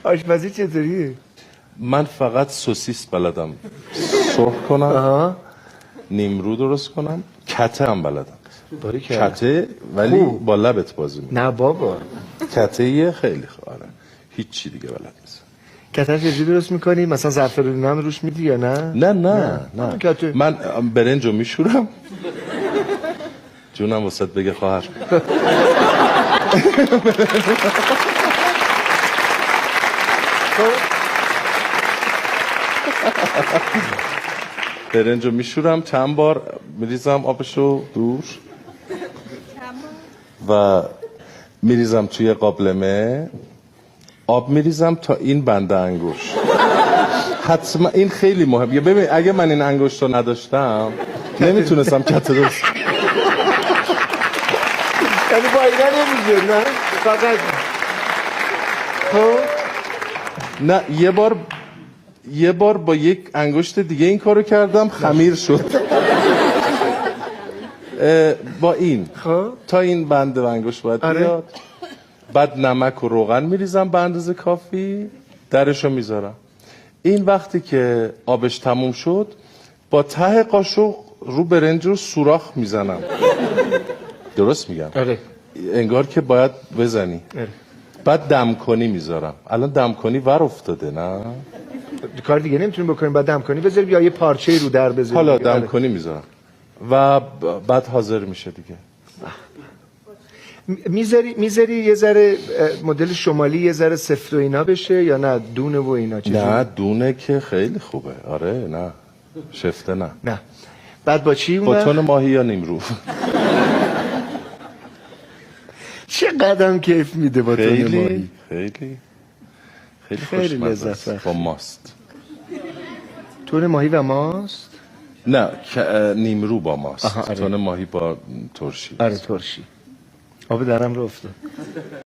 آشپزی چطوریه؟ من فقط سوسیس بلدم سرخ کنم، نیمرو درست کنم، کته هم بلدم. کته ولی با لبت بازی میکنم. نه بابا، کته خیلی خواره، هیچ چی دیگه بلد نیست. کتهش چجوری درست میکنی؟ مثلا زعفرون هم روش میدی یا نه؟ نه کته. من برنجو میشورم. جونم واسط بگه خواهر. برنجو میشورم، چند بار میریزم آبشو دور و میریزم توی قابلمه، آب میریزم تا این بنده انگوش. حتما این خیلی مهمه. ببین اگه من این انگشت رو نداشتم نمیتونستم کته درست. یعنی با اینا نمیشه نه؟ فقط نه یه بار با یک انگشت دیگه این کارو کردم، خمیر شد. با این تا این بنده و انگشت باید بیاد. بعد نمک و روغن میریزم به اندازه کافی، درشو میذارم. این وقتی که آبش تموم شد با ته قاشق رو برنج رو سوراخ میزنم. درست میگم؟ آره. انگار که باید بزنی. بعد دم کنی میذارم. الان دم کنی ور افتاده نه؟ کار دیگه نمیتونیم بکنیم، بعد دم کنی بذاریم یا یه پارچه رو در بذاریم. حالا دم کنی میذارم و بعد حاضر میشه دیگه. میذاری یه ذره مدل شمالی یه ذره سفت و اینا بشه یا نه دونه و اینا چیزی؟ نه دونه که خیلی خوبه. آره نه شفته نه. بعد با چی با تون ماهی یا نیمرو. چه قدم کیف میده با تون ماهی. خیلی لذت بخش. با ماست. تون ماهی و ماست؟ نه نیمرو با ماست. تون ماهی با ترشی. آره ترشی. آب درم رو افتاد.